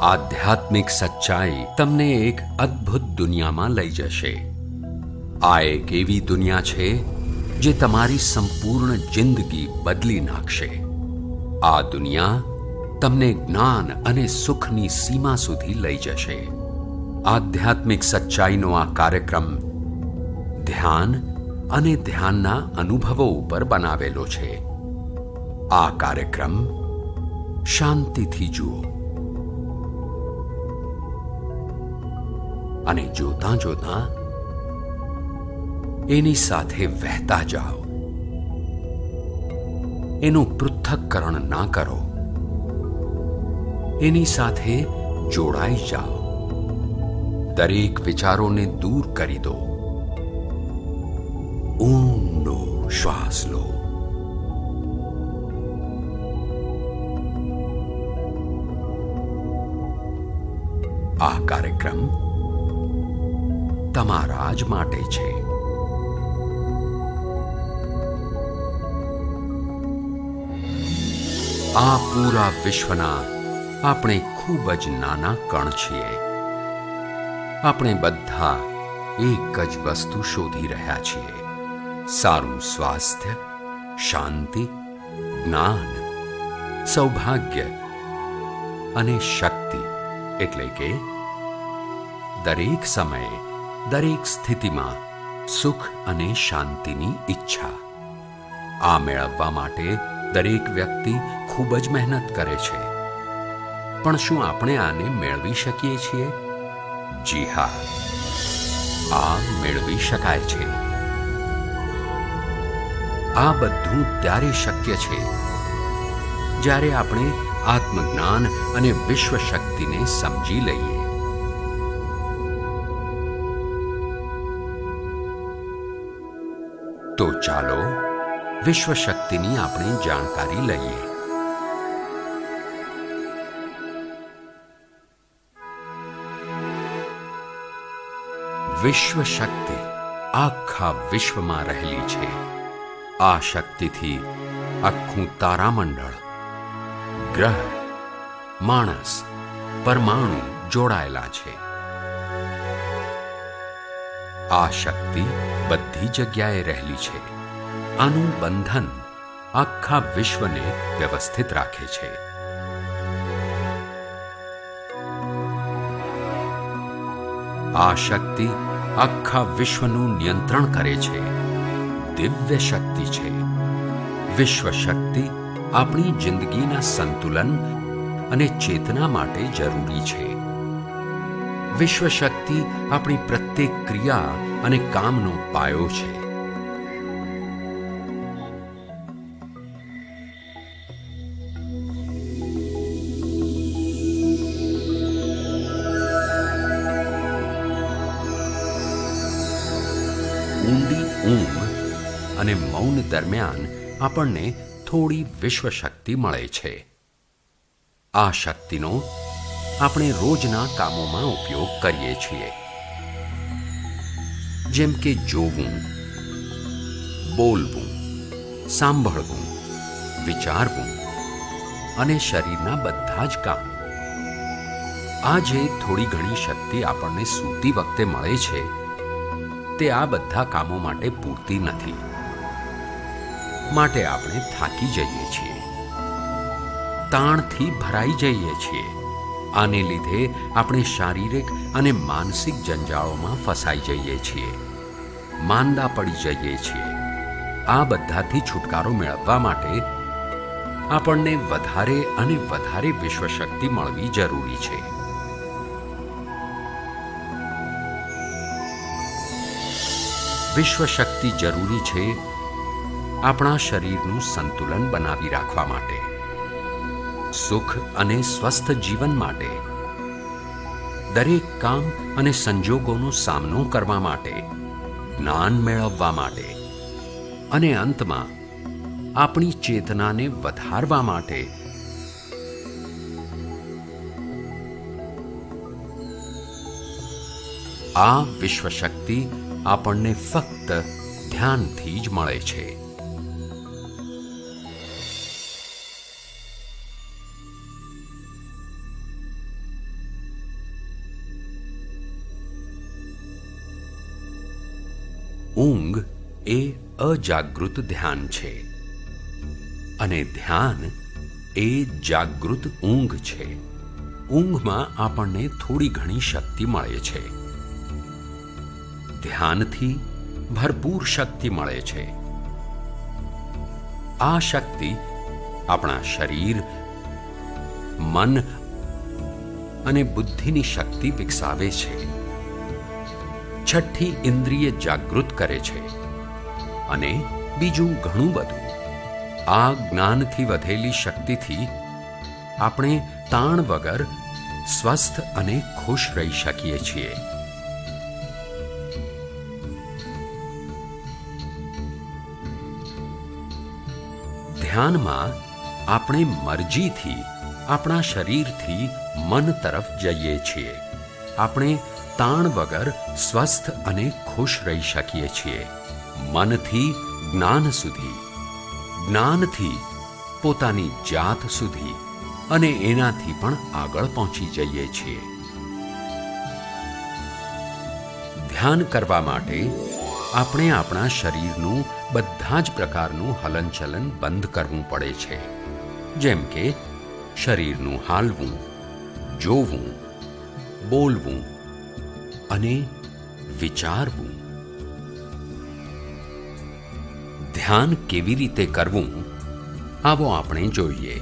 આધ્યાત્મિક સચ્ચાઈ તમને એક અદ્ભુત દુનિયામાં લઈ જશે. આ એક એવી દુનિયા છે જે તમારી સંપૂર્ણ જિંદગી બદલી નાખશે. આ દુનિયા તમને જ્ઞાન અને સુખની સીમા સુધી લઈ જશે. આધ્યાત્મિક સચ્ચાઈનો આ કાર્યક્રમ ધ્યાન અને ધ્યાનના અનુભવો ઉપર બનાવેલો છે. આ કાર્યક્રમ શાંતિથી જુઓ અને જોતાં જોતાં એની સાથે વહેતા જાઓ. એનું પૃથ્થકરણ ના કરો, એની સાથે જોડાઈ જાઓ. દરેક વિચારોને દૂર કરી દો. ઊંડો શ્વાસ લો. આ કાર્યક્રમ તમારા જ માટે છે. આ પૂરા વિશ્વના આપણે ખૂબ જ નાના કણ છીએ. આપણે બધા એક જ વસ્તુ શોધી રહ્યા છીએ: સારું સ્વાસ્થ્ય, શાંતિ, જ્ઞાન, સૌભાગ્ય અને શક્તિ. એટલે કે દરેક સમયે, દરેક સ્થિતિમાં સુખ અને શાંતિની ઈચ્છા. આ મેળવવા માટે દરેક વ્યક્તિ ખૂબ જ મહેનત કરે છે. પણ શું આપણે આને મેળવી શકીએ છીએ? જી હા, આ મેળવી શકાય છે. આ બધું ત્યારે શક્ય છે જ્યારે આપણે આત્મજ્ઞાન અને વિશ્વ શક્તિને સમજી લઈએ. તો ચાલો વિશ્વ શક્તિની આપણે જાણકારી લઈએ. વિશ્વ શક્તિ આખા વિશ્વમાં રહેલી છે. આ શક્તિથી આખું તારામંડળ, ગ્રહ, માણસ, પરમાણુ જોડાયેલા છે. આ શક્તિ બધી જગ્યાએ રહેલી છે. આનું બંધન આખા વિશ્વને વ્યવસ્થિત રાખે છે. આ શક્તિ આખા વિશ્વનું નિયંત્રણ કરે છે. દિવ્ય શક્તિ છે. વિશ્વ શક્તિ આપણી જિંદગીના સંતુલન અને ચેતના માટે જરૂરી છે. વિશ્વ શક્તિ આપણી પ્રત્યેક ક્રિયા અને કામનો પાયો છે. ઊંડી ઊંઘ અને મૌન દરમિયાન આપણને થોડી વિશ્વ શક્તિ મળે છે. આ શક્તિનો આપણે રોજના કામોમાં ઉપયોગ કરીએ છીએ, જેમ કે જોવું, બોલવું, સાંભળવું, વિચારવું અને શરીરના બધા જ કામ. આ જે થોડી ઘણી શક્તિ આપણને સૂતી વખતે મળે છે, તે આ બધા કામો માટે પૂરતી નથી. માટે આપણે થાકી જઈએ છીએ, તાણથી ભરાઈ જઈએ છીએ. આને લીધે આપણે શારીરિક અને માનસિક જંજાળોમાં ફસાઈ જઈએ છીએ, માંદા પડી જઈએ છીએ. આ બધાથી છુટકારો મેળવવા માટે આપણને વધારે અને વધારે વિશ્વ શક્તિ મળવી જરૂરી છે. વિશ્વ શક્તિ જરૂરી છે આપણા શરીરનું સંતુલન બનાવી રાખવા માટે, સુખ અને સ્વસ્થ જીવન માટે, દરેક કામ અને સંજોગોનો સામનો કરવા માટે, જ્ઞાન મેળવવા માટે અને અંતમાં આપણી ચેતનાને વધારવા માટે. આ વિશ્વ શક્તિ આપણને ફક્ત ધ્યાનથી જ મળે છે. ઊંઘ એ અજાગૃત ધ્યાન છે અને ધ્યાન એ જાગૃત ઊંઘ છે. ઊંઘમાં આપણને થોડી ઘણી શક્તિ મળે છે. ધ્યાનથી ભરપૂર શક્તિ મળે છે. આ શક્તિ આપણા શરીર, મન અને બુદ્ધિની શક્તિ વિકસાવે છે. છઠ્ઠી ઇન્દ્રિય જાગૃત કરે છે અને બીજું ઘણું બધું. આ જ્ઞાનથી વધેલી શક્તિથી આપણે તાણ વગર સ્વસ્થ અને ખુશ રહી શકીએ છીએ. ધ્યાનમાં આપણે મરજીથી આપણા શરીરથી મન તરફ જઈએ છીએ. આપણે તાણ વગર સ્વસ્થ અને ખુશ રહી શકીએ છીએ. મનથી જ્ઞાન સુધી, જ્ઞાનથી પોતાની જાત સુધી અને એનાથી પણ આગળ પહોંચી જઈએ છીએ. ધ્યાન કરવા માટે આપણે આપણા શરીરનું બધા જ પ્રકારનું હલનચલન બંધ કરવું પડે છે. જેમ કે શરીરનું હાલવું, જોવું, બોલવું અને વિચારવું. ધ્યાન કેવી રીતે કરવું, આવો આપણે જોઈએ.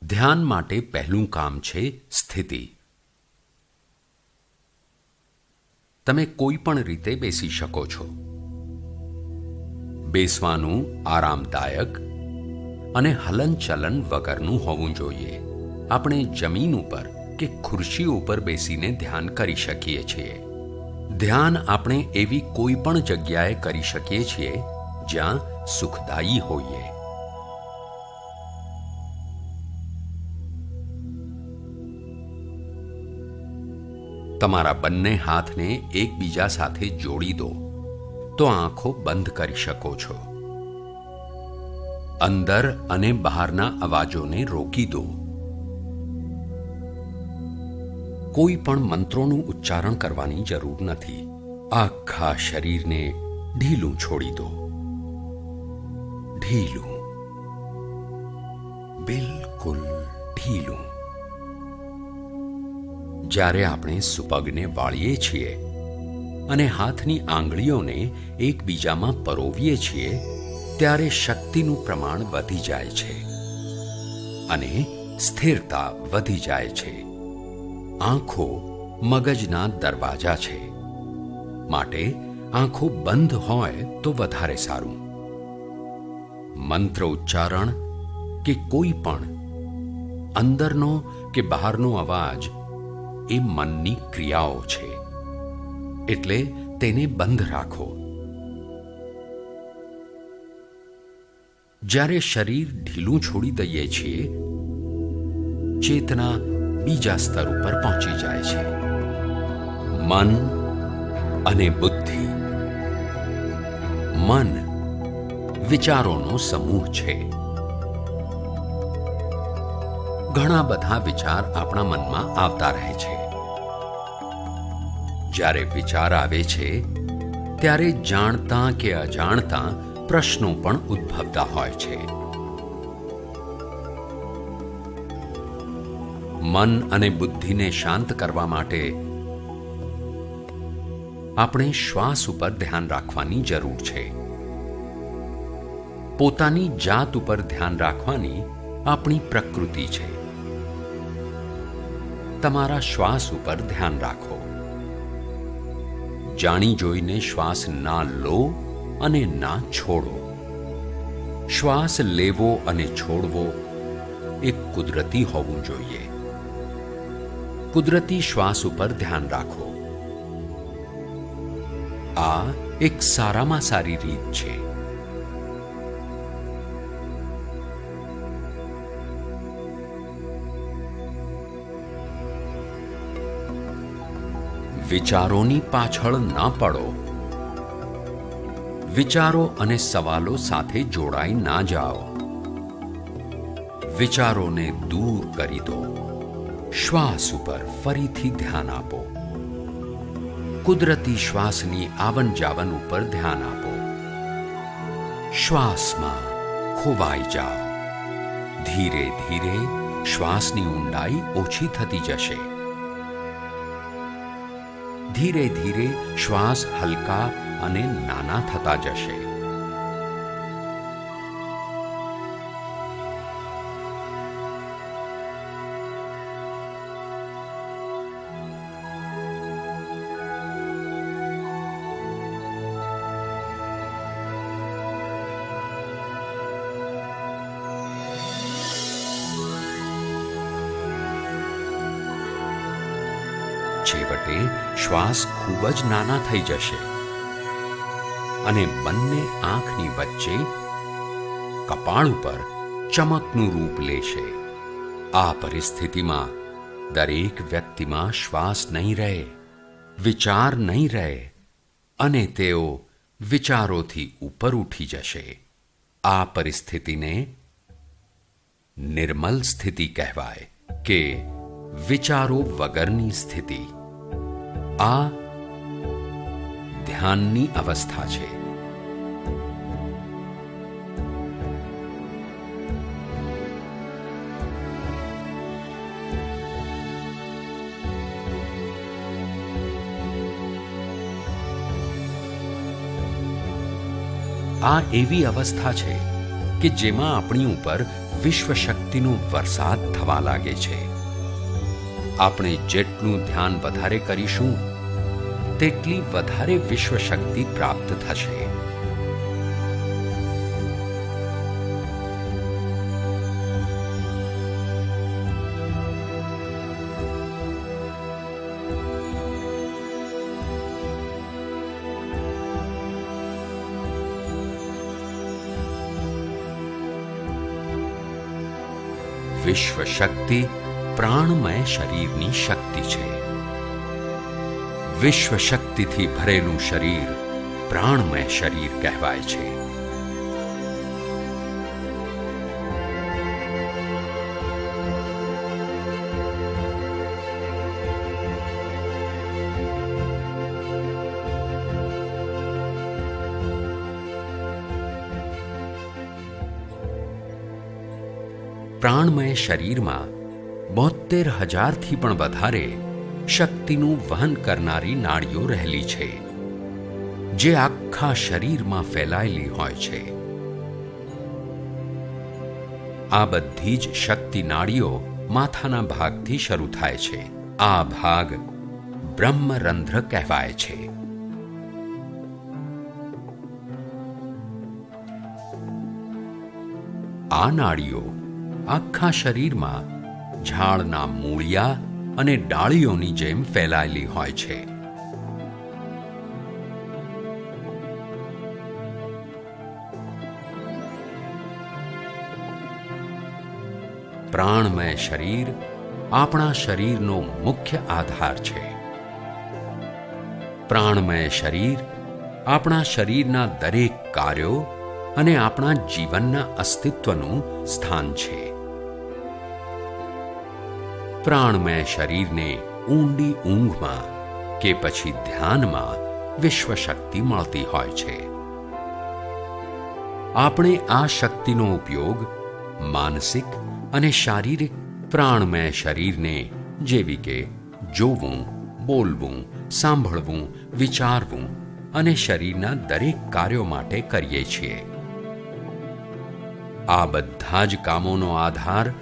ધ્યાન માટે પહેલું કામ છે સ્થિતિ. તમે કોઈ પણ રીતે બેસી શકો છો. બેસવાનું આરામદાયક અને હલનચલન વગરનું હોવું જોઈએ. આપણે જમીન ઉપર કે ખુરશી ઉપર બેસીને ધ્યાન કરી શકીએ છીએ. ધ્યાન આપણે એવી કોઈ પણ જગ્યાએ કરી શકીએ છીએ જ્યાં સુખદાયી હોઈએ. તમારા બંને હાથને એકબીજા સાથે જોડી દો તો આંખો બંધ કરી શકો છો. અંદર અને બહારના અવાજોને રોકી દો. કોઈ પણ મંત્રોનું ઉચ્ચારણ કરવાની જરૂર નથી. આખા શરીરને ઢીલું છોડી દો. ઢીલું, બિલકુલ ઢીલું. જ્યારે આપણે સુપગને વાળીએ છીએ અને હાથની આંગળીઓને એકબીજામાં પરોવીએ છીએ ત્યારે શક્તિનું પ્રમાણ વધી જાય છે અને સ્થિરતા વધી જાય છે. આંખો મગજના દરવાજા છે, માટે આંખો બંધ હોય તો વધારે સારું. મંત્ર ઉચ્ચારણ કે કોઈ પણ અંદરનો કે બહારનો અવાજ એ મનની ક્રિયાઓ છે, એટલે તેને બંધ રાખો. જ્યારે શરીર ઢીલું છોડી દઈએ છીએ, ચેતના બીજા સ્તર ઉપર પહોંચી જાય છે. મન અને બુદ્ધિ. મન વિચારોનો સમૂહ છે. ઘણા બધા વિચાર આપણા મનમાં આવતા રહે છે. જ્યારે વિચાર આવે છે ત્યારે જાણતા કે અજાણતા પ્રશ્નો પણ ઉદ્ભવતા હોય છે. મન અને બુદ્ધિને શાંત કરવા માટે આપણે શ્વાસ ઉપર ધ્યાન રાખવાની જરૂર છે. પોતાની જાત ઉપર ધ્યાન રાખવાની આપણી પ્રકૃતિ છે. તમારા શ્વાસ ઉપર ધ્યાન રાખો. જાણી જોઈને શ્વાસ ના લો અને ના છોડો. શ્વાસ લેવો અને છોડવો એ કુદરતી હોવું જોઈએ. કુદરતી શ્વાસ ઉપર ધ્યાન રાખો. આ એક સારામાં સારી રીત છે. વિચારોની પાછળ ના પડો. વિચારો અને સવાલો સાથે જોડાઈ ના જાઓ. વિચારોને દૂર કરી દો. શ્વાસ ઉપર ફરીથી ધ્યાન આપો. કુદરતી શ્વાસની આવન જાવન ઉપર ધ્યાન આપો. શ્વાસમાં ખોવાઈ જાઓ. ધીરે ધીરે શ્વાસની ઊંડાઈ ઓછી થતી જશે. ધીરે ધીરે શ્વાસ હલકા અને નાના થતા જશે. છેવટે શ્વાસ ખૂબ જ નાના થઈ જશે અને બંને આંખની વચ્ચે કપાળ ઉપર ચમકનું રૂપ લેશે. આ પરિસ્થિતિમાં દરેક વ્યક્તિમાં શ્વાસ નહીં રહે, વિચાર નહીં રહે અને તેઓ વિચારોથી ઉપર ઉઠી જશે. આ પરિસ્થિતિને નિર્મલ સ્થિતિ કહેવાય કે વિચારો વગરની સ્થિતિ. આ ધ્યાનની અવસ્થા છે. આ એવી અવસ્થા છે કે જેમાં આપણી ઉપર વિશ્વ શક્તિનો વરસાદ થવા લાગે છે. આપણે જેટલું ધ્યાન વધારે કરીશું તેટલી વધારે વિશ્વ શક્તિ પ્રાપ્ત થશે. વિશ્વ શક્તિ પ્રાણમય શરીરની શક્તિ છે. વિશ્વ શક્તિથી ભરેલું શરીર પ્રાણમય શરીર કહેવાય છે. પ્રાણમય શરીરમાં 72,000થી પણ વધારે શક્તિનું વહન કરનારી નાડીઓ રહેલી છે, જે આખા શરીરમાં ફેલાયેલી હોય છે. આ બધી જ શક્તિ નાડીઓ માથાના ભાગથી શરૂ થાય છે. આ ભાગ બ્રહ્મરંધ્ર કહેવાય છે. આ નાડીઓ આખા શરીરમાં ઝાડના મૂળિયા અને ડાળીઓની જેમ ફેલાયેલી હોય છે. પ્રાણમય શરીર આપણા શરીરનો મુખ્ય આધાર છે. પ્રાણમય શરીર આપણા શરીરના દરેક કાર્યો અને આપણા જીવનના અસ્તિત્વનું સ્થાન છે. પ્રાણમય શરીરને ઊંડી ઊંઘમાં કે પછી ધ્યાનમાં વિશ્વ શક્તિ મળતી હોય છે. આપણે આ શક્તિનો ઉપયોગ માનસિક અને શારીરિક પ્રાણમય શરીરને જેવી કે જોવું, બોલવું, સાંભળવું, વિચારવું અને શરીરના દરેક કાર્યો માટે કરીએ છીએ. આ બધા જ કામોનો આધાર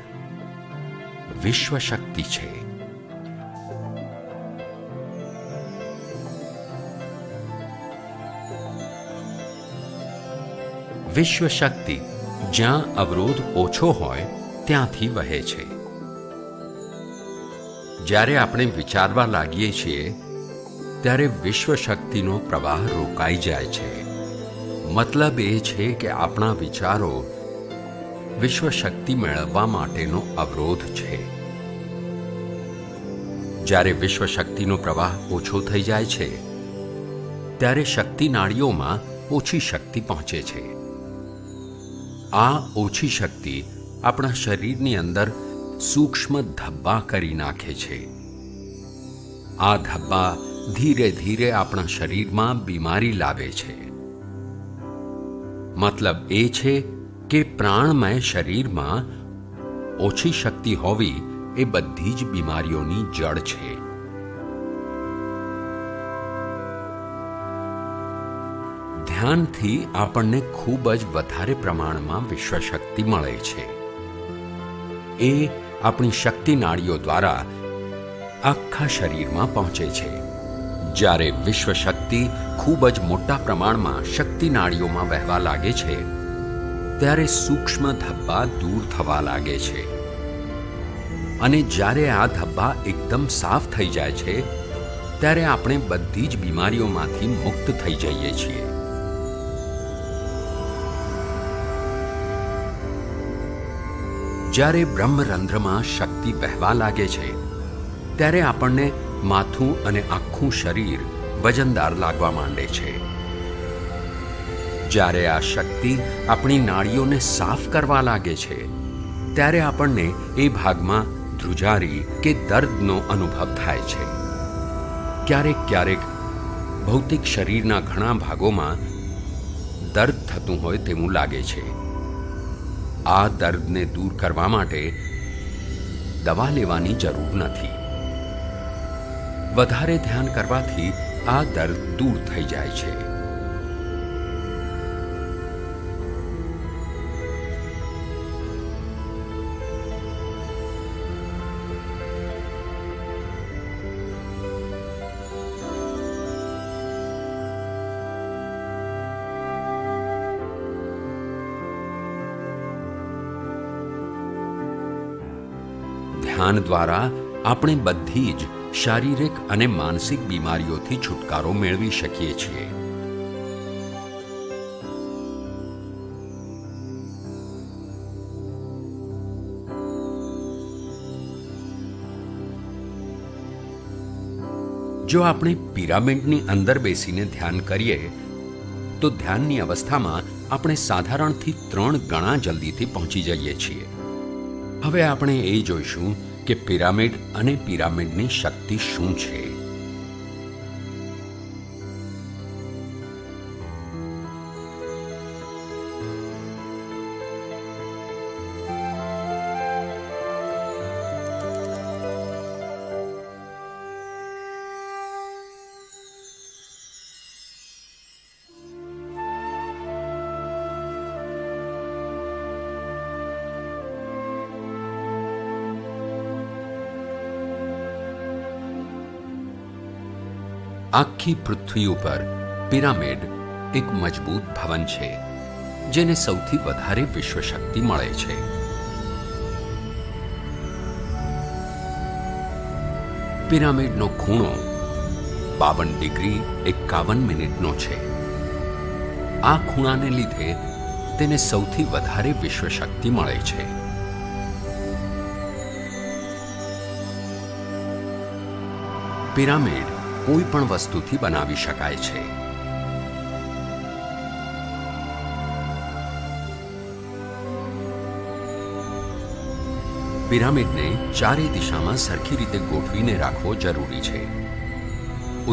વિશ્વ શક્તિ છે. વિશ્વ શક્તિ જ્યાં અવરોધ ઓછો હોય ત્યાંથી વહે છે. જ્યારે આપણે વિચારવા લાગીએ છીએ ત્યારે વિશ્વ શક્તિનો પ્રવાહ રોકાઈ જાય છે. મતલબ એ છે કે આપણા વિચારો વિશ્વ શક્તિ મેળવવા માટેનો અવરોધ છે. જ્યારે વિશ્વ શક્તિનો પ્રવાહ ઓછો થઈ જાય છે ત્યારે શક્તિ નાડીઓમાં ઓછી શક્તિ પહોંચે છે. આ ઓછી શક્તિ આપણા શરીરની અંદર સૂક્ષ્મ ધબ્બા કરી નાખે છે. આ ધબ્બા ધીરે ધીરે આપણા શરીરમાં બીમારી લાવે છે. મતલબ એ છે કે પ્રાણમય શરીરમાં ઓછી શક્તિ હોવી એ બધી જ બીમારીઓની જડ છે. ધ્યાનથી આપણને ખૂબ જ વધારે પ્રમાણમાં વિશ્વશક્તિ મળે છે. એ આપણી શક્તિ નાડીઓ દ્વારા આખા શરીરમાં પહોંચે છે. જ્યારે વિશ્વશક્તિ ખૂબ જ મોટા પ્રમાણમાં શક્તિ નાડીઓમાં વહેવા લાગે છે, ત્યારે સૂક્ષ્મ ધબ્બા દૂર થવા લાગે છે. અને જ્યારે આ ધબ્બા એકદમ સાફ થઈ જાય છે, ત્યારે આપણે બધી જ બીમારીઓમાંથી મુક્ત થઈ જઈએ છીએ. જ્યારે બ્રહ્મરંધ્રમાં શક્તિ વહેવા લાગે છે, ત્યારે આપણને માથું અને આખું શરીર વજનદાર લાગવા માંડે છે. જ્યારે આ શક્તિ આપણી નાડીઓને સાફ કરવા લાગે છે, ત્યારે આપણને એ ભાગમાં ધ્રુજારી કે દર્દનો અનુભવ થાય છે. ક્યારેક ક્યારેક ભૌતિક શરીરના ઘણા ભાગોમાં દર્દ થતું હોય તેવું લાગે છે. આ દર્દને દૂર કરવા માટે દવા લેવાની જરૂર નથી. વધારે ધ્યાન કરવાથી આ દર્દ દૂર થઈ જાય છે. ધ્યાન દ્વારા આપણે બધી જ શારીરિક અને માનસિક બીમારીઓથી છુટકારો મેળવી શકીએ છીએ. જો આપણે પિરામિડની અંદર બેસીને ધ્યાન કરીએ તો ધ્યાનની અવસ્થામાં આપણે સાધારણથી 3 ગણા જલ્દીથી પહોંચી જઈએ છીએ. હવે આપણે એ જોઈશું કે પિરામિડ અને પિરામિડની શક્તિ શું છે. આખી પૃથ્વી ઉપર પિરામિડ એક મજબૂત ભવન છે, જેને સૌથી વધારે વિશ્વશક્તિ મળે છે. પિરામિડનો ખૂણો 52 ડિગ્રી 51 મિનિટનો છે. આ ખૂણાને લીધે તેને સૌથી વધારે વિશ્વશક્તિ મળે છે. પિરામિડ કોઈ પણ વસ્તુથી બનાવી શકાય છે. પિરામિડને ચારે દિશામાં સરખી રીતે ગોઠવીને રાખવો જરૂરી છે.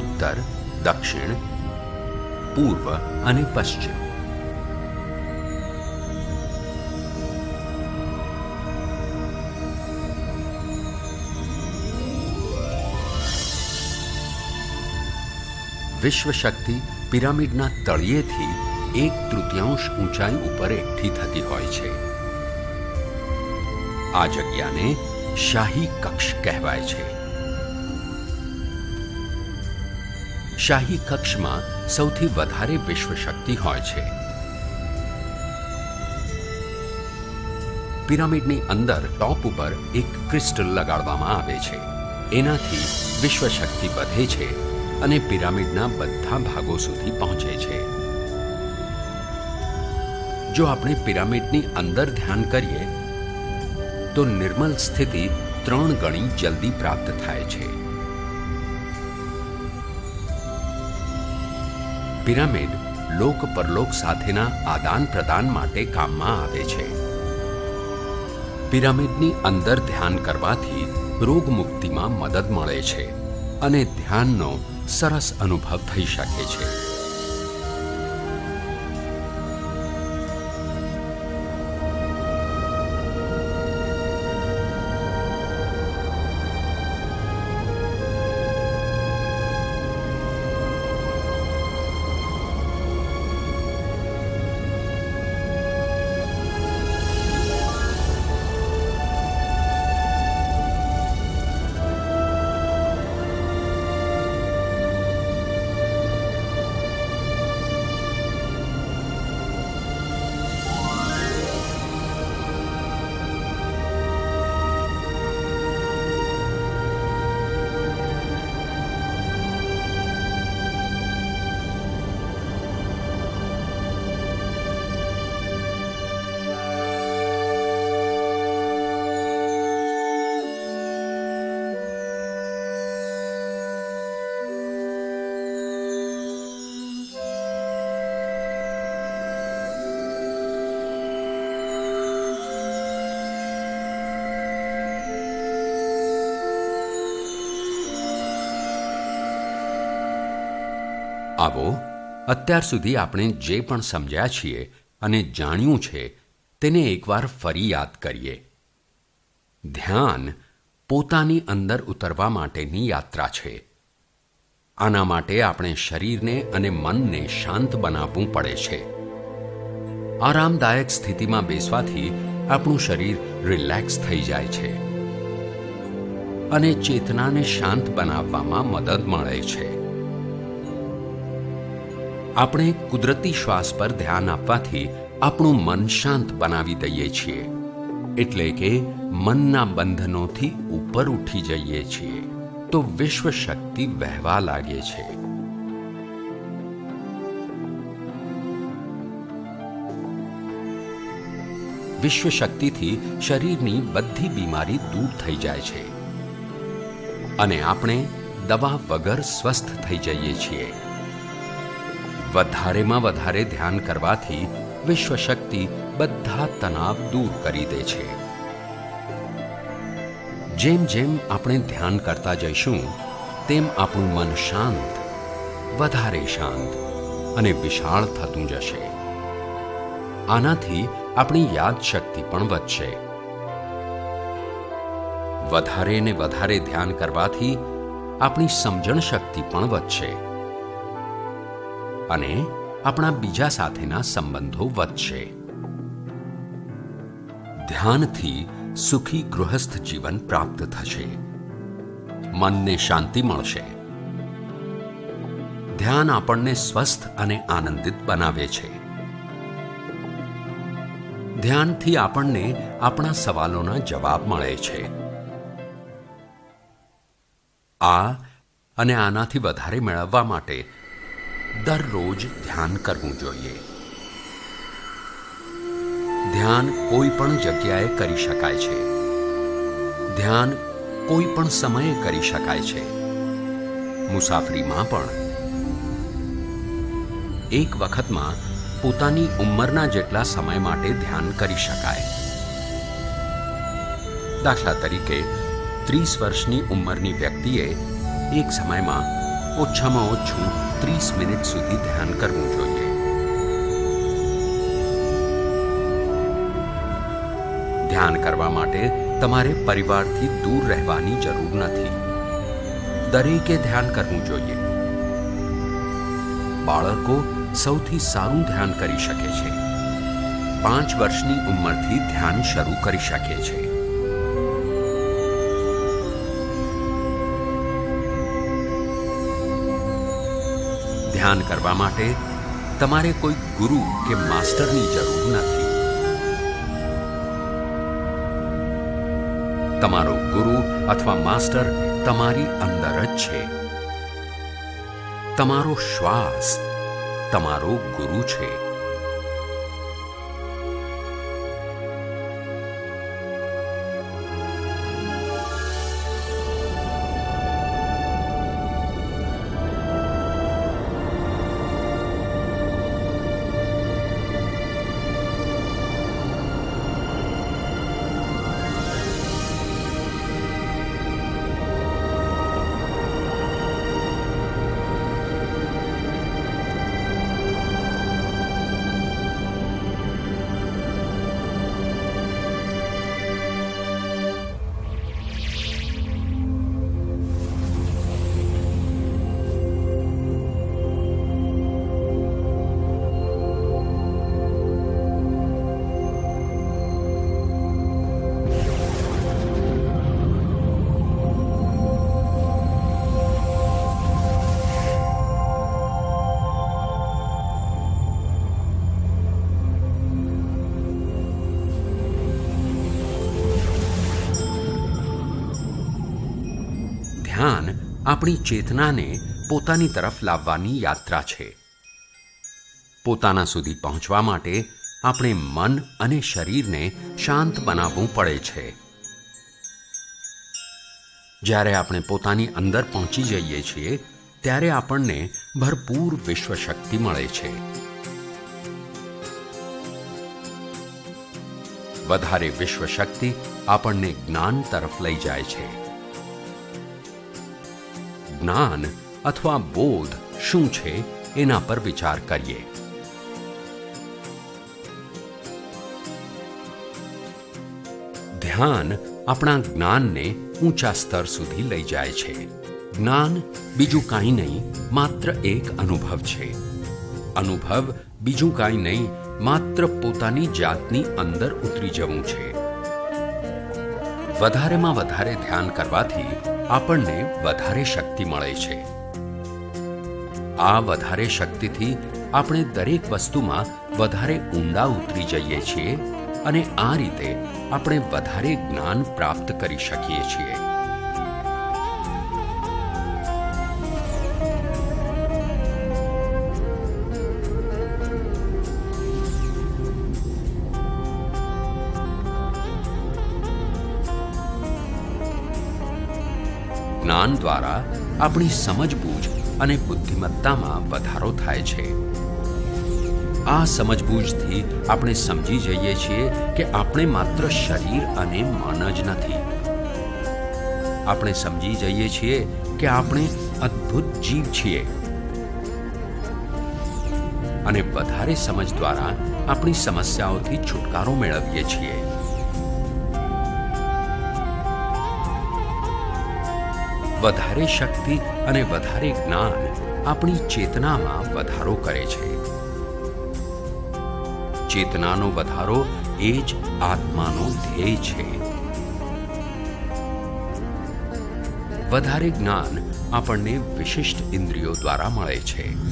ઉત્તર, દક્ષિણ, પૂર્વ અને પશ્ચિમ. વિશ્વશક્તિ પિરામિડના તળિયેથી 1/3 ઊંચાઈ ઉપર એકઠી થતી હોય છે. આ જગ્યાને શાહી કક્ષ કહેવાય છે. શાહી કક્ષમાં સૌથી વધારે વિશ્વશક્તિ હોય છે. પિરામિડની અંદર ટોપ ઉપર એક ક્રિસ્ટલ લગાડવામાં આવે છે. એનાથી વિશ્વશક્તિ વધે છે અને પિરામિડના બધા ભાગો સુધી પહોંચે છે. જો આપણે પિરામિડની અંદર ધ્યાન કરીએ તો નિર્મલ સ્થિતિ 3 ગણી જલ્દી પ્રાપ્ત થાય છે. પિરામિડ લોક પરલોક સાથેના આદાન પ્રદાન માટે કામમાં આવે છે. પિરામિડની અંદર ધ્યાન કરવાથી રોગમુક્તિમાં મદદ મળે છે અને ધ્યાનનો સરસ અનુભવ થઈ શકે છે. આવો અત્યાર સુધી આપણે જે પણ સમજ્યા છીએ અને જાણ્યું છે તેને એકવાર ફરી યાદ કરીએ. ધ્યાન પોતાની અંદર ઉતરવા માટેની યાત્રા છે. આના માટે આપણે શરીરને અને મનને શાંત બનાવવું પડે છે. આરામદાયક સ્થિતિમાં બેસવાથી આપણું શરીર રિલેક્સ થઈ જાય છે અને ચેતનાને શાંત બનાવવામાં મદદ મળે છે. આપણે કુદરતી શ્વાસ પર ધ્યાન આપવાથી આપણું મન શાંત બનાવી દઈએ છીએ, એટલે કે મનના બંધનોથી ઉપર ઉઠી જઈએ છીએ તો વિશ્વ શક્તિ વહેવા લાગે છે. વિશ્વ શક્તિથી શરીરની બધી બીમારી દૂર થઈ જાય છે અને આપણે દવા વગર સ્વસ્થ થઈ જઈએ છીએ. વધારેમાં વધારે ધ્યાન કરવાથી વિશ્વ શક્તિ બધા તણાવ દૂર કરી દે છે. જેમ જેમ આપણે ધ્યાન કરતા જઈશું તેમ આપણું મન શાંત, વધારે શાંત અને વિશાળ થતું જશે. આનાથી આપણી યાદશક્તિ પણ વધશે. વધારે ને વધારે ધ્યાન કરવાથી આપણી સમજણ શક્તિ પણ વધશે અને આપણા બીજા સાથેના સંબંધો વધશે. ધ્યાનથી સુખી ગૃહસ્થ જીવન પ્રાપ્ત થશે. મનને શાંતિ મળશે. ધ્યાન આપણને સ્વસ્થ અને આનંદિત બનાવે છે. ધ્યાનથી આપણને આપણા સવાલોના જવાબ મળે છે. આ અને આનાથી વધારે મેળવવા માટે દરરોજ ધ્યાન કરવું જોઈએ. ધ્યાન કોઈ પણ જગ્યાએ કરી શકાય છે. ધ્યાન કોઈ પણ સમયે કરી શકાય છે. મુસાફરીમાં પણ. એક વખતમાં પોતાની ઉંમરના જેટલા સમય માટે ધ્યાન કરી શકાય. દાખલા તરીકે 30 વર્ષની ઉંમરની વ્યક્તિએ એક સમયમાં ઓછામાં ઓછું 30 મિનિટ સુધી ધ્યાન કરવું જોઈએ. ધ્યાન કરવા માટે તમારે પરિવારથી દૂર રહેવાની જરૂર નથી. દરેકે ધ્યાન કરવું જોઈએ. બાળકો સૌથી સારું ધ્યાન કરી શકે છે. 5 વર્ષની ઉંમરથી ધ્યાન શરૂ કરી શકે છે. ધ્યાન કરવા માટે તમારે કોઈ ગુરુ કે માસ્ટરની જરૂર નથી. તમારો ગુરુ અથવા માસ્ટર તમારી અંદર જ છે. તમારો શ્વાસ તમારો ગુરુ છે. આપણી ચેતનાને પોતાની તરફ લાવવાની યાત્રા છે. પોતાના સુધી પહોંચવા માટે આપણે મન અને શરીરને શાંત બનાવવું પડે છે. જ્યારે આપણે પોતાની અંદર પહોંચી જઈએ છીએ ત્યારે આપણને ભરપૂર વિશ્વ શક્તિ મળે છે. વધારે વિશ્વ શક્તિ આપણને જ્ઞાન તરફ લઈ જાય છે. જ્ઞાન અથવા બોધ શું છે એના પર વિચાર કરીએ. ધ્યાન આપણા જ્ઞાનને ઊંચા સ્તર સુધી લઈ જાય છે. જ્ઞાન બીજું કાંઈ નહીં, માત્ર એક અનુભવ છે. અનુભવ બીજું કાંઈ નહીં, માત્ર પોતાની જાતની અંદર ઉતરી જવું છે. વધારેમાં વધારે ધ્યાન કરવાથી આપણને વધારે શક્તિ મળે છે. આ વધારે શક્તિથી આપણે દરેક વસ્તુમાં વધારે ઊંડા ઉતરી જઈએ છીએ અને આ રીતે આપણે વધારે જ્ઞાન પ્રાપ્ત કરી શકીએ છીએ. જ્ઞાન દ્વારા આપણી સમજબૂઝ અને બુદ્ધિમત્તામાં વધારો થાય છે. આ સમજબૂઝથી આપણે સમજી જઈએ છીએ કે આપણે માત્ર શરીર અને મન જ નથી. આપણે સમજી જઈએ છીએ કે આપણે અદ્ભુત જીવ છીએ અને વધારે સમજ દ્વારા આપણી સમસ્યાઓથી છુટકારો મેળવીએ છીએ. વધારે શક્તિ અને વધારે જ્ઞાન આપણી ચેતનામાં વધારો કરે છે. ચેતનાનો વધારો એ જ આત્માનો ધ્યેય છે. વધારે જ્ઞાન આપણને વિશિષ્ટ ઇન્દ્રિયો દ્વારા મળે છે.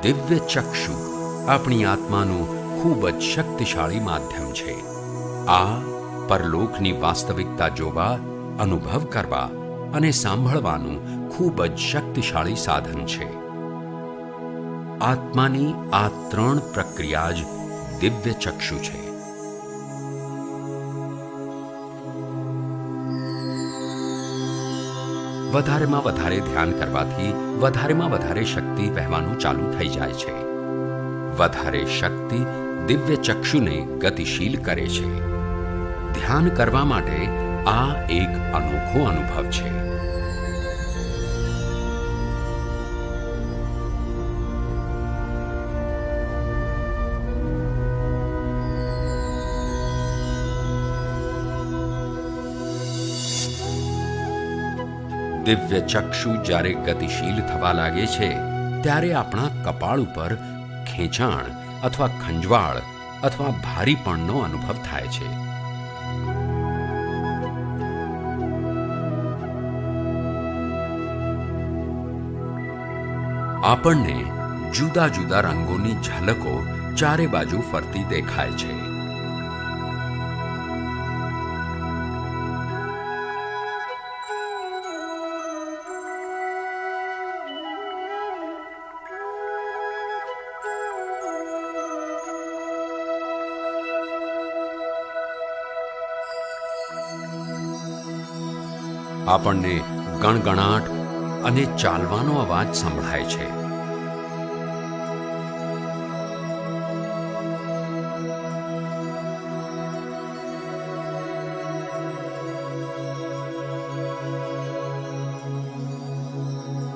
દિવ્ય ચક્ષુ આપણી આત્માનું ખૂબ જ શક્તિશાળી માધ્યમ છે. આ પરલોકની વાસ્તવિકતા જોવા, અનુભવ કરવા અને સાંભળવાનું ખૂબ જ શક્તિશાળી સાધન છે. આત્માની આ ત્રણ પ્રક્રિયા જ દિવ્ય ચક્ષુ છે. વધારેમાં વધારે ધ્યાન કરવાથી વધારેમાં વધારે શક્તિ વહેવાનું ચાલુ થઈ જાય છે. વધારે શક્તિ દિવ્ય ચક્ષુને ગતિશીલ કરે છે. ધ્યાન કરવા માટે આ એક અનોખો અનુભવ છે. દિવ્ય ચક્ષુ જ્યારે ગતિશીલ થવા લાગે છે ત્યારે આપણા કપાળ ઉપર ખેંચાણ અથવા ખંજવાળ અથવા ભારીપણનો અનુભવ થાય છે. આપણને જુદા જુદા રંગોની ઝલકો ચારે બાજુ ફરતી દેખાય છે. આપણને ગણગણાટ અને ચાલવાનો અવાજ સંભળાય છે.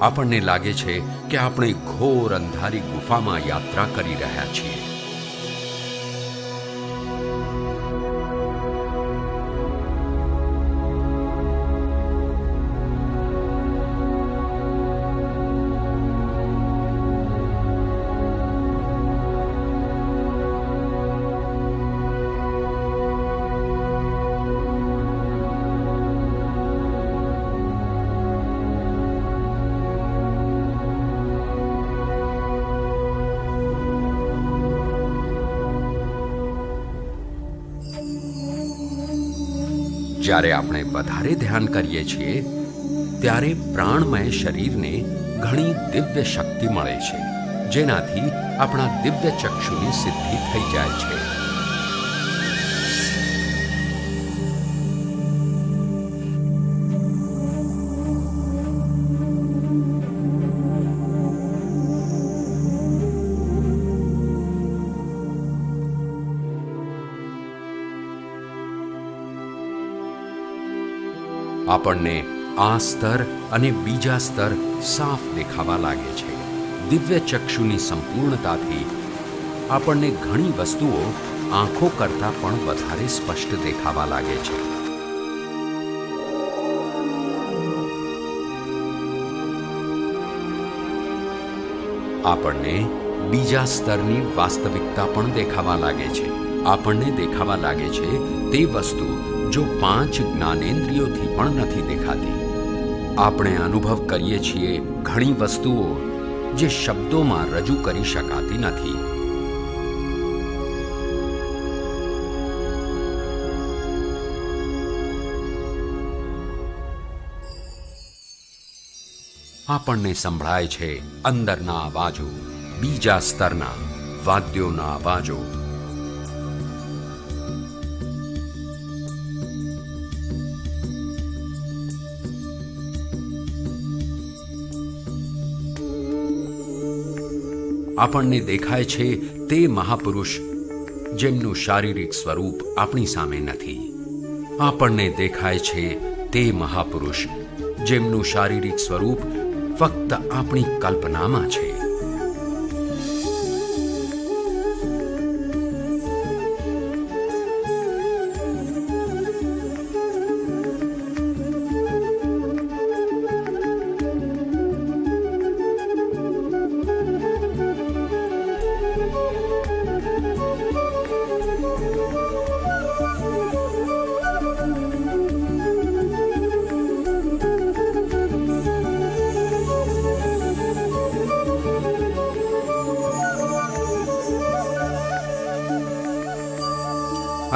આપણને લાગે છે કે આપણે ઘોર અંધારી ગુફામાં યાત્રા કરી રહ્યા છીએ. જ્યારે આપણે વધારે ધ્યાન કરીએ છીએ ત્યારે પ્રાણમય શરીરને ઘણી દિવ્ય શક્તિ મળે છે, જેનાથી આપણા દિવ્ય ચક્ષુની સિદ્ધિ થઈ જાય છે. આપણને આ સ્તર અને બીજા સ્તર સાફ દેખાવા લાગે છે. દિવ્ય ચક્ષુની સંપૂર્ણતાથી આપણને ઘણી વસ્તુઓ આંખો કરતાં પણ વધારે સ્પષ્ટ દેખાવા લાગે છે. આપણને બીજા સ્તરની વાસ્તવિકતા પણ દેખાવા લાગે છે. આપણને દેખાવા લાગે છે તે વસ્તુ જો 5 જ્ઞાનેન્દ્રિયોથી પણ નથી દેખાતી. આપણે અનુભવ કરીએ છીએ ઘણી વસ્તુઓ જે શબ્દોમાં રજૂ કરી શકાતી નથી. આપણને સંભળાય છે અંદરના અવાજો, બીજા સ્તરના વાદ્યોના અવાજો. આપણને દેખાય છે તે મહાપુરુષ જેમનું શારીરિક સ્વરૂપ આપણી સામે નથી. આપણને દેખાય છે તે મહાપુરુષ જેમનું શારીરિક સ્વરૂપ ફક્ત આપણી કલ્પનામાં છે.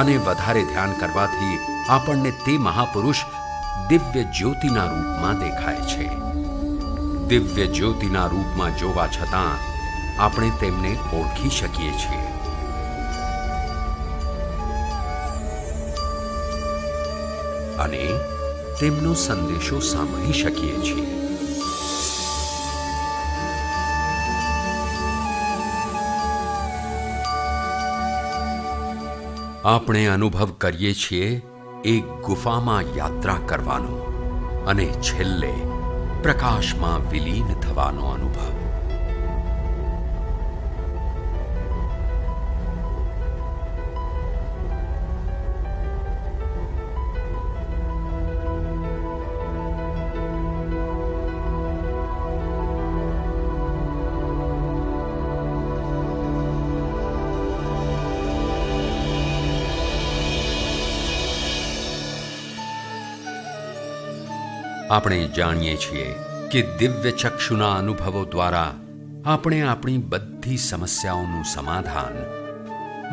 અને વધારે ધ્યાન કરવાથી આપણને તે મહાપુરુષ દિવ્ય જ્યોતિના રૂપમાં દેખાય છે. દિવ્ય જ્યોતિના રૂપમાં જોવા છતાં આપણે તેમને ઓળખી શકીએ છીએ. અને તેમનો સંદેશો સાંભળી શકીએ છીએ. આપણે અનુભવ કરીએ છીએ એક ગુફામાં યાત્રા કરવાનો અને છેલ્લે પ્રકાશમાં વિલીન થવાનો અનુભવ. આપણે જાણીએ છીએ કે દિવ્ય ચક્ષુના અનુભવો દ્વારા આપણે આપણી બધી સમસ્યાઓનું સમાધાન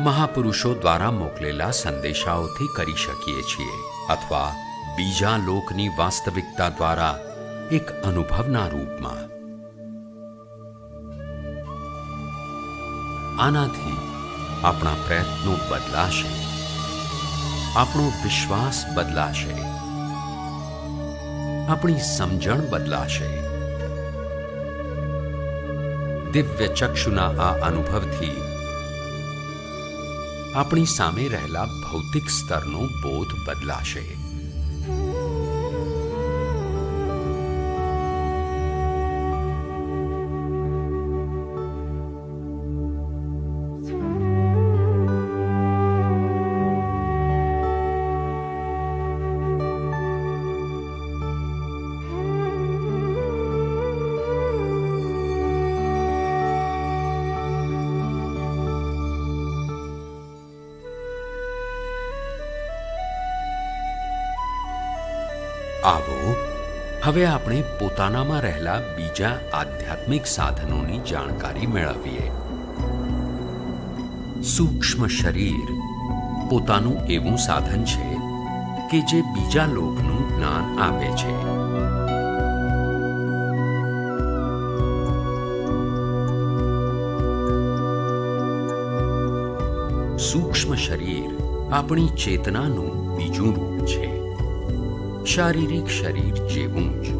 મહાપુરુષો દ્વારા મોકલેલા સંદેશાઓથી કરી શકીએ છીએ, અથવા બીજા લોકની વાસ્તવિકતા દ્વારા એક અનુભવના રૂપમાં. આનાથી આપણા પ્રયત્નો બદલાશે, આપણો વિશ્વાસ બદલાશે, આપણી સમજણ બદલાશે. દિવ્ય ચક્ષુના આ અનુભવથી આપણી સામે રહેલા ભૌતિક સ્તરનો બોધ બદલાશે. આવો હવે આપણે પોતાનામાં રહેલા બીજા આધ્યાત્મિક સાધનોની જાણકારી મેળવીએ. સૂક્ષ્મ શરીર પોતાનું એવું સાધન છે કે જે બીજા લોકનું જ્ઞાન આપે છે. સૂક્ષ્મ શરીર આપણી ચેતનાનું બીજું રૂપ છે. શારીરિક શરીર જેવું જ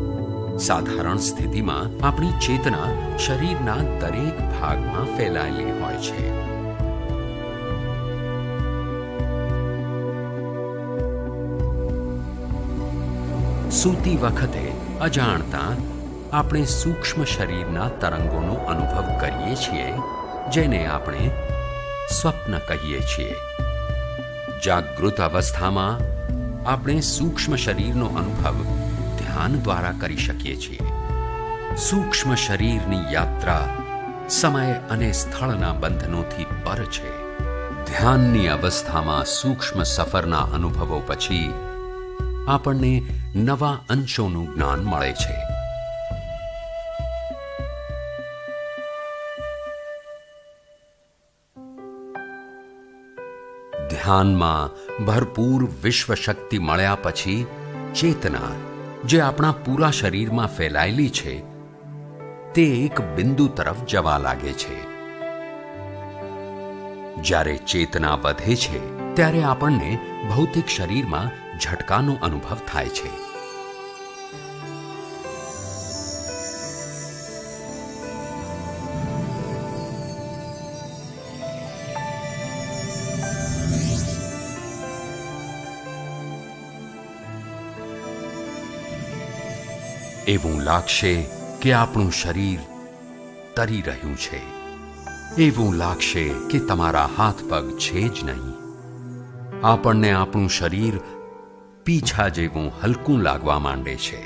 સાધારણ સ્થિતિમાં આપણી ચેતના શરીરના દરેક ભાગમાં ફેલાયેલી હોય છે. સૂતી વખતે અજાણતા આપણે સૂક્ષ્મ શરીરના તરંગોનો અનુભવ કરીએ છીએ, જેને આપણે સ્વપ્ન કહીએ છીએ. જાગૃત અવસ્થામાં આપણે સૂક્ષ્મ શરીરનો અનુભવ ધ્યાન દ્વારા કરી શકીએ છીએ. સૂક્ષ્મ શરીરની યાત્રા સમય અને સ્થળના બંધનોથી પર છે. ધ્યાનની અવસ્થામાં સૂક્ષ્મ સફરના અનુભવો પછી આપણને નવા અંશોનું જ્ઞાન મળે છે. ધ્યાનમાં ભરપૂર વિશ્વ શક્તિ મળ્યા પછી ચેતના જે આપણા પૂરા શરીરમાં ફેલાયેલી છે તે એક બિંદુ તરફ જવા લાગે છે. જ્યારે ચેતના વધે છે ત્યારે આપણને ભૌતિક શરીરમાં ઝટકાનો અનુભવ થાય છે. એવું લાગશે કે આપણું શરીર તરી રહ્યું છે. એવું લાગશે કે તમારા હાથ પગ છે જ નહીં. આપણને આપણું શરીર પીછા જેવું હલકું લાગવા માંડે છે.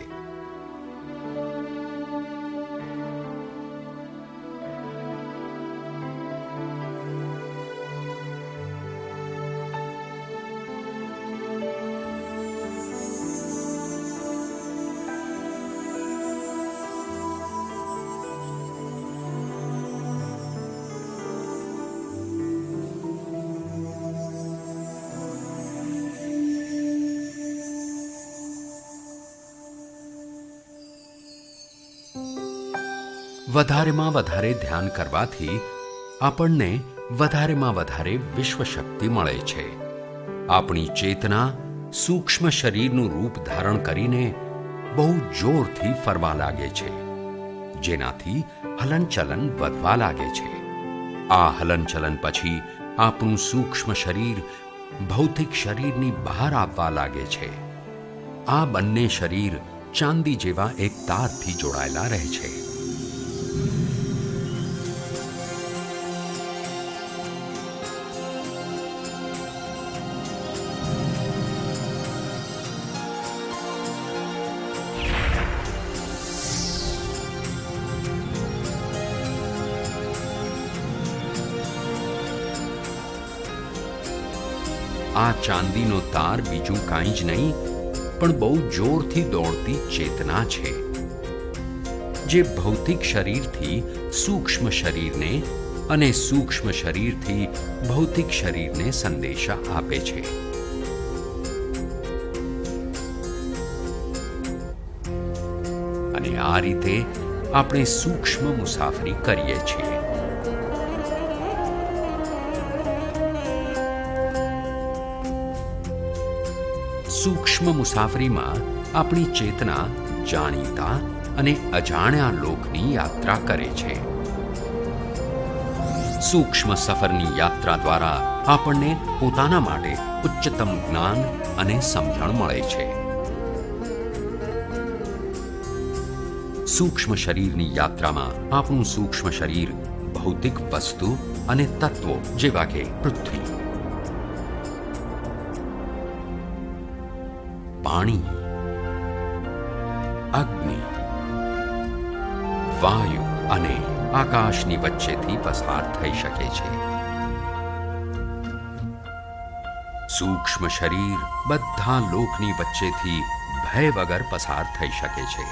વધારેમાં વધારે ધ્યાન કરવાથી આપણને વધારેમાં વધારે વિશ્વ શક્તિ મળે છે. આપણી ચેતના સૂક્ષ્મ શરીરનું રૂપ ધારણ કરીને બહુ જોરથી ફરવા લાગે છે, જેનાથી હલનચલન વધવા લાગે છે. આ હલનચલન પછી આપણું સૂક્ષ્મ શરીર ભૌતિક શરીરની બહાર આવવા લાગે છે. આ બંને શરીર ચાંદી જેવા એક તારથી જોડાયેલા રહે છે. આ ચાંદીનો તાર બીજું કાંઈ જ નહીં પણ બહુ જોરથી દોડતી ચેતના છે, જે ભૌતિક શરીરથી સૂક્ષ્મ શરીરને અને સૂક્ષ્મ શરીરથી ભૌતિક શરીરને સંદેશા આપે છે. અને આ રીતે આપણે સૂક્ષ્મ મુસાફરી કરીએ છીએ. સૂક્ષ્મ મુસાફરીમાં આપણી ચેતના જાણીતા અને અજાણ્યા લોકની યાત્રા કરે છે. સૂક્ષ્મ સફરની યાત્રા દ્વારા આપણને પોતાના માટે ઉચ્ચતમ જ્ઞાન અને સમજણ મળે છે. સૂક્ષ્મ શરીરની યાત્રામાં આપણું સૂક્ષ્મ શરીર ભૌતિક વસ્તુ અને તત્વો જેવા કે પૃથ્વી, પાણી, અગ્નિ, વાયુ અને આકાશની વચ્ચેથી પસાર થઈ શકે છે. સૂક્ષ્મ શરીર બધા લોકની વચ્ચેથી ભય વગર પસાર થઈ શકે છે.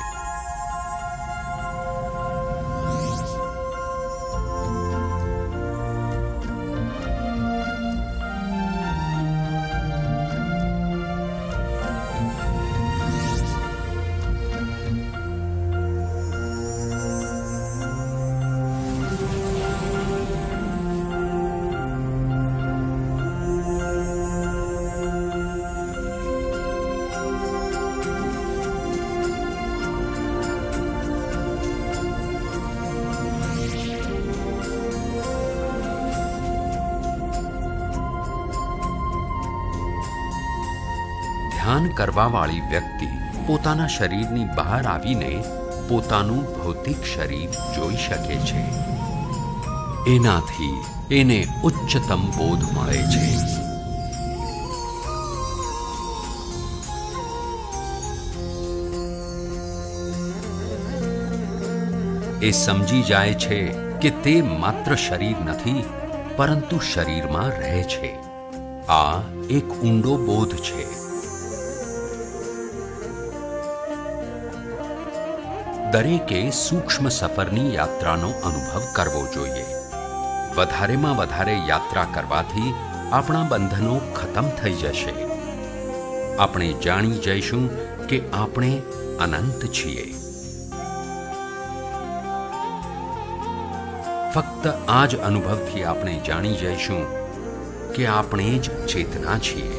ધ્યાન કરવાવાળી વ્યક્તિ પોતાના શરીરની બહાર આવીને પોતાનું ભૌતિક શરીર જોઈ શકે છે. એનાથી એને ઉચ્ચતમ બોધ મળે છે. એ સમજી જાય છે કે તે માત્ર શરીર નથી, પરંતુ શરીરમાં રહે છે. આ એક ઊંડો બોધ છે. દરેકે સૂક્ષ્મ સફરની યાત્રાનો અનુભવ કરવો જોઈએ. વધારેમાં વધારે યાત્રા કરવાથી આપણા બંધનો ખતમ થઈ જશે. આપણે જાણી જઈશું કે આપણે અનંત છીએ. ફક્ત આ જ અનુભવથી આપણે જાણી જઈશું કે આપણે જ ચેતના છીએ.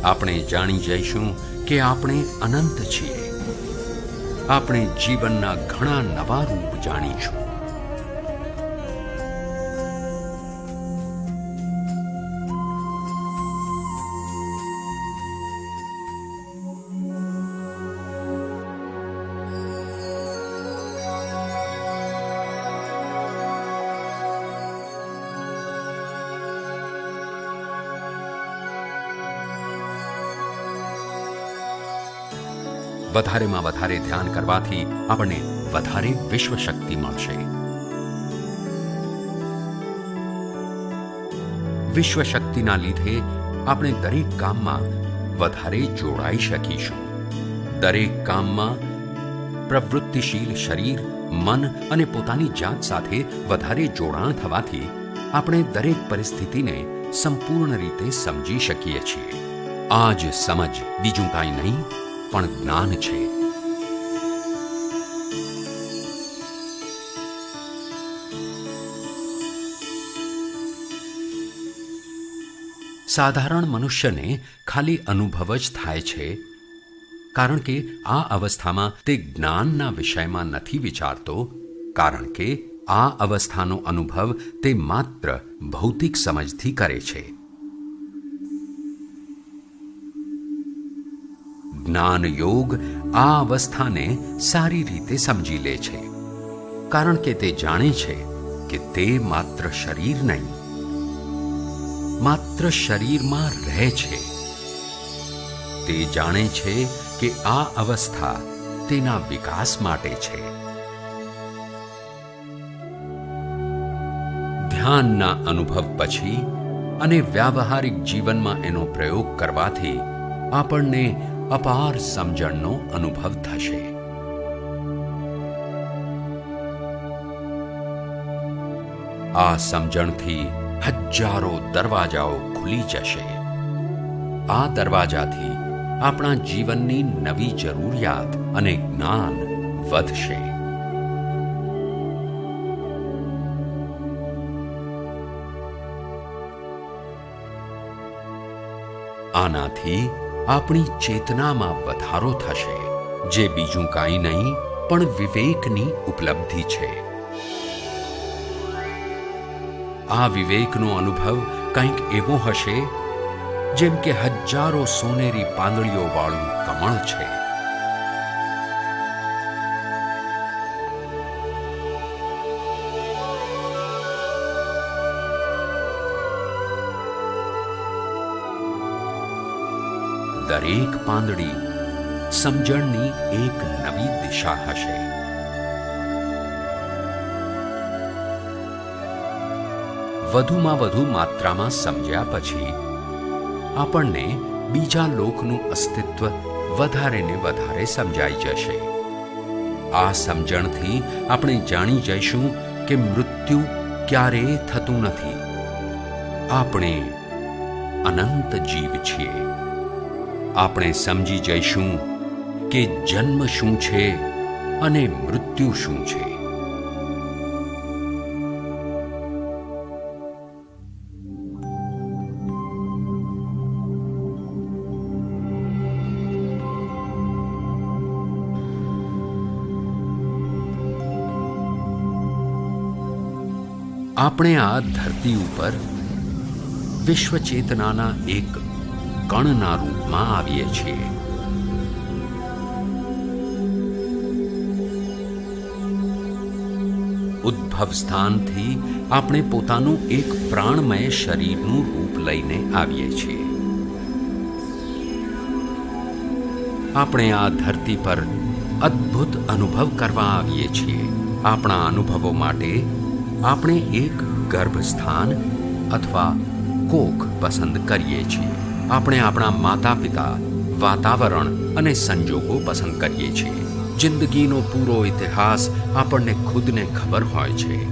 આપણે જાણી જઈશું કે આપણે અનંત છીએ. આપણે જીવનના ઘણા નવા રૂપ જાણીશું. વધારેમાં વધારે ધ્યાન કરવાથી આપણને વધારે વિશ્વ શક્તિ મળશે. વિશ્વ શક્તિના લીધે આપણે દરેક કામમાં વધારે જોડાઈ શકીશું. દરેક કામમાં પ્રવૃત્તિશીલ શરીર, મન અને પોતાની જાત સાથે વધારે જોડાણ થવાથી આપણે દરેક પરિસ્થિતિને સંપૂર્ણ રીતે સમજી શકીએ છીએ. આ જ સમજ બીજું કાંઈ નહીં પણ જ્ઞાન છે. સાધારણ મનુષ્યને ખાલી અનુભવ જ થાય છે, કારણ કે આ અવસ્થામાં તે જ્ઞાનના વિષયમાં નથી વિચારતો, કારણ કે આ અવસ્થાનો અનુભવ તે માત્ર ભૌતિક સમજથી કરે છે. જ્ઞાન યોગ આ અવસ્થાને સારી રીતે સમજી લે છે, કારણ કે તે જાણે છે કે તે માત્ર શરીર નહીં, માત્ર શરીરમાં રહે છે. તે જાણે છે કે આ અવસ્થા તેના વિકાસ માટે છે. ધ્યાનના અનુભવ પછી અને વ્યાવહારિક જીવનમાં એનો પ્રયોગ કરવાથી આપણને અપાર સમજણનો અનુભવ થશે. આ સમજણથી હજારો દરવાજાઓ ખુલી જશે. આ દરવાજાથી આપણા જીવનની નવી જરૂરિયાત અને જ્ઞાન વધશે. આનાથી આપણી ચેતનામાં વધારો થશે, જે બીજું કાંઈ નહીં પણ વિવેકની ઉપલબ્ધિ છે. આ વિવેકનો અનુભવ કંઈક એવો હશે જેમ કે હજારો સોનેરી પાંદડીઓ વાળું કમળ છે. દરેક પાંદડી સમજણની એક નવી દિશા હશે. વધુમાં વધુ માત્રામાં સમજ્યા પછી આપણને બીજા લોકનું અસ્તિત્વ વધારે ને વધારે સમજાઈ જશે. આ સમજણથી આપણે જાણી જઈશું કે મૃત્યુ ક્યારેય થતું નથી. આપણે અનંત જીવ છીએ. આપણે સમજી જઈશું કે જન્મ શું છે અને મૃત્યુ શું છે. આપણે આ ધરતી ઉપર વિશ્વ ચેતનાના એક કણના રૂપમાં આવીએ છીએ. ઉદ્ભવ સ્થાનથી આપણે પોતાનું એક પ્રાણમય શરીરનું રૂપ લઈને આવીએ છીએ. આપણે આ ધરતી પર અદ્ભુત અનુભવ કરવા આવીએ છીએ. આપણા અનુભવો માટે આપણે એક ગર્ભસ્થાન અથવા કોખ પસંદ કરીએ છીએ. આપણે આપણા માતા પિતા, વાતાવરણ અને સંજોગો પસંદ કરીએ છીએ. જિંદગીનો પૂરો ઇતિહાસ આપણને ખુદને ખબર હોય છે.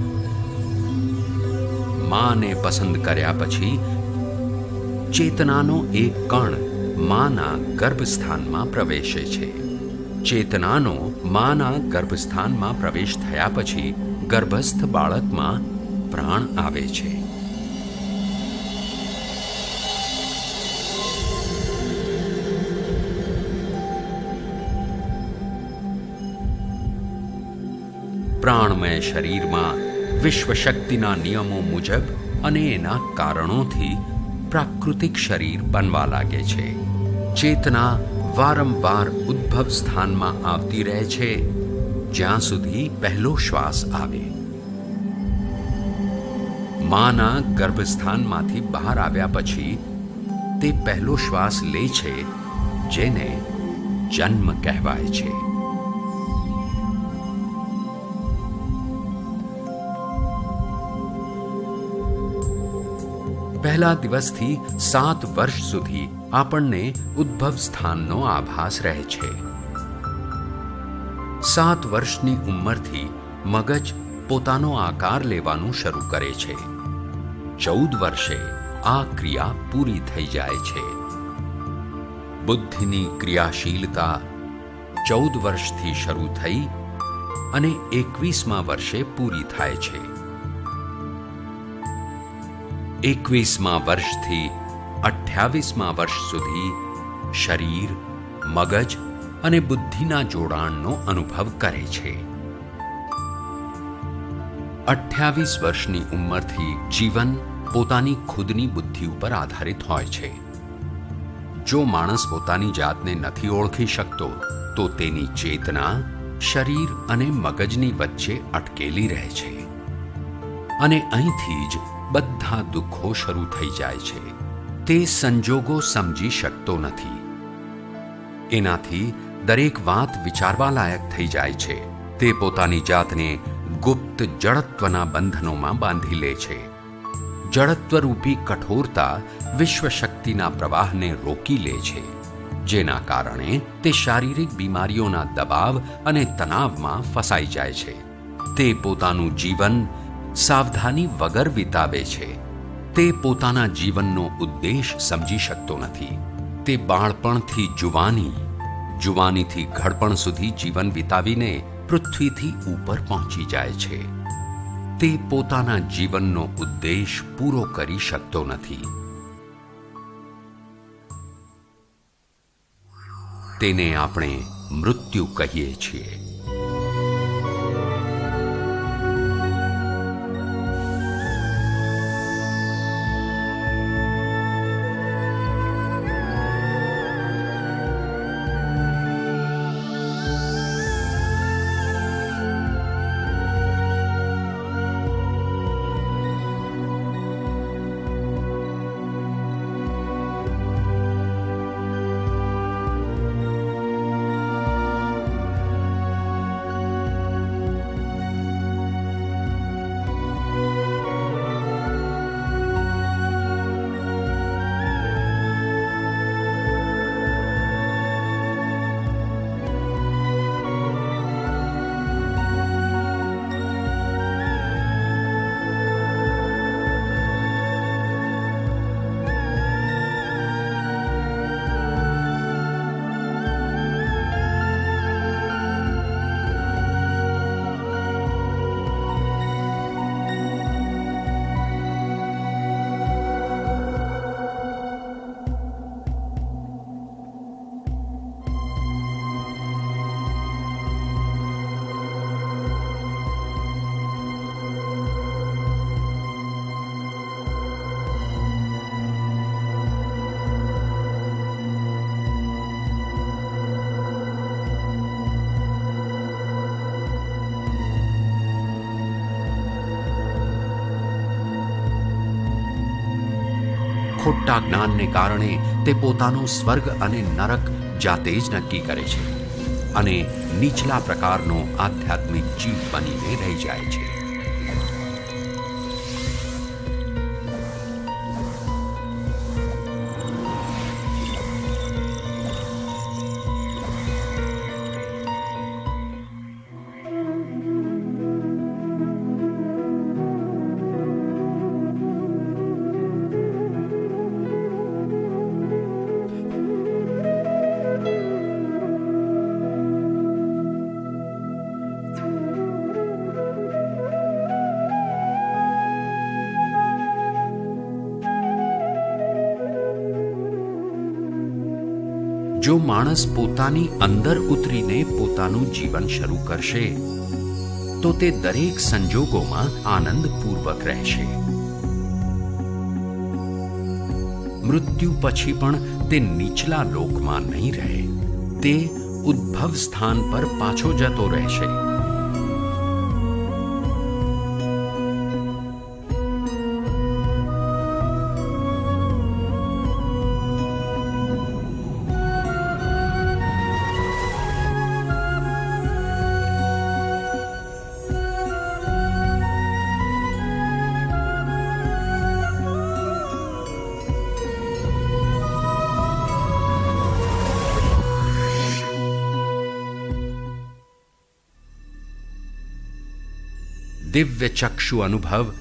માને પસંદ કર્યા પછી ચેતનાનો એક કણ માના ગર્ભસ્થાનમાં પ્રવેશે છે. ચેતનાનો માના ગર્ભસ્થાનમાં પ્રવેશ થયા પછી ગર્ભસ્થ બાળકમાં પ્રાણ આવે છે. પ્રાણમય શરીરમાં વિશ્વશક્તિના નિયમો મુજબ અને એના કારણોથી પ્રાકૃતિક શરીર બનવા લાગે છે. ચેતના વારંવાર ઉદ્ભવ સ્થાનમાં આવતી રહે છે જ્યાં સુધી પહેલો શ્વાસ આવે. માના ગર્ભસ્થાનમાંથી બહાર આવ્યા પછી તે પહેલો શ્વાસ લે છે જેને જન્મ કહેવાય છે. પહેલા દિવસથી 7 વર્ષ સુધી આપણને ઉદ્ભવ સ્થાનનો આભાસ રહે છે. 7 વર્ષની ઉંમરથી મગજ પોતાનો આકાર લેવાનું શરૂ કરે છે. 14 વર્ષે આ ક્રિયા પૂરી થઈ જાય છે. બુદ્ધિની ક્રિયાશીલતા 14 વર્ષથી શરૂ થઈ અને 21મા વર્ષે પૂરી થાય છે. 21મા વર્ષથી 28મા વર્ષ સુધી શરીર, મગજ અને બુદ્ધિના જોડાણનો અનુભવ કરે છે. 28 વર્ષની ઉંમરથી જીવન પોતાની ખુદની બુદ્ધિ ઉપર આધારિત હોય છે. જો માણસ પોતાની જાતને નથી ઓળખી શકતો તો તેની ચેતના શરીર અને મગજની વચ્ચે અટકેલી રહે છે અને અહીંથી જ બધા દુઃખો શરૂ થઈ જાય છે. તે સંજોગો સમજી શકતો નથી. એનાથી દરેક વાત વિચારવા લાયક થઈ જાય છે. તે પોતાની જાતને ગુપ્ત જડત્વના બંધનોમાં બાંધી લે છે. જડત્વરૂપી કઠોરતા વિશ્વશક્તિના પ્રવાહને રોકી લે છે, જેના કારણે તે શારીરિક બીમારીઓના દબાવ અને તણાવમાં ફસાઈ જાય છે. તે પોતાનું જીવન સાવધાની વગર વિતાવે છે. તે પોતાના જીવનનો ઉદ્દેશ સમજી શકતો નથી. તે બાળપણથી જુવાની, જુવાનીથી ઘડપણ સુધી જીવન વિતાવીને પૃથ્વીથી ઉપર પહોંચી જાય છે. તે પોતાના જીવનનો ઉદ્દેશ પૂરો કરી શકતો નથી. તેને આપણે મૃત્યુ કહીએ છીએ. ખોટા જ્ઞાનને કારણે તે પોતાનો સ્વર્ગ અને નરક જાતે જ નક્કી કરે છે અને નીચલા પ્રકારનો આધ્યાત્મિક જીવ બનીને રહી જાય છે. જો માણસ પોતાની અંદર ઉતરીને પોતાનું જીવન શરૂ કરશે તો તે દરેક સંજોગોમાં આનંદપૂર્વક રહેશે. મૃત્યુ પછી પણ તે નીચલા લોકમાં નહીં રહે, તે ઉદ્ભવ સ્થાન પર પાછો જતો રહેશે. દિવ્ય ચક્ષુ અનુભવ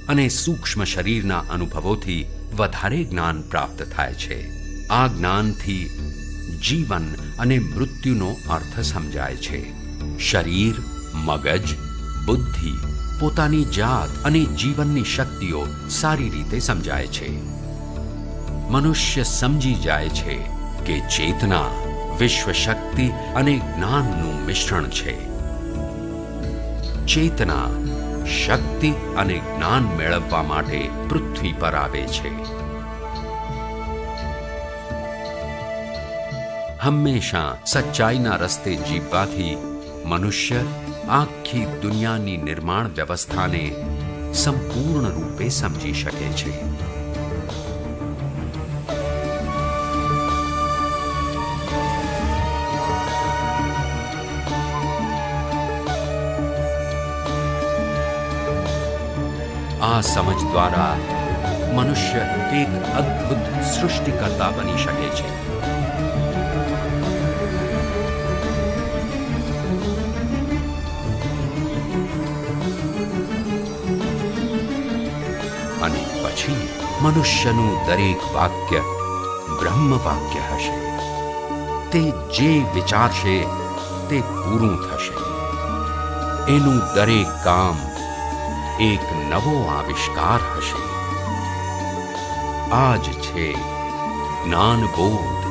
અને સૂક્ષ્મ શરીરના અનુભવોથી વધારે જ્ઞાન પ્રાપ્ત થાય છે. આ જ્ઞાનથી જીવન અને મૃત્યુનો અર્થ સમજાય છે. શરીર, મગજ, બુદ્ધિ, પોતાની જાત અને જીવનની શક્તિઓ સારી રીતે સમજાય છે. મનુષ્ય સમજી જાય છે કે ચેતના વિશ્વ શક્તિ અને જ્ઞાનનું મિશ્રણ છે. ચેતના શક્તિ અને જ્ઞાન મેળવવા માટે પૃથ્વી પર આવે છે. હંમેશા સચ્ચાઈના રસ્તે જીવવાથી મનુષ્ય આખી દુનિયાની નિર્માણ વ્યવસ્થાને સંપૂર્ણ રૂપે સમજી શકે છે. આ સમજ દ્વારા મનુષ્ય એક અદ્ભુત સૃષ્ટિકર્તા બની શકે છે. અને પછી મનુષ્યનું દરેક વાક્ય બ્રહ્મ વાક્ય હશે. તે જે વિચારશે તે પૂરું થશે. એનું દરેક કામ એક નવો આવિષ્કાર હશે. આ જ છે જ્ઞાનબોધ.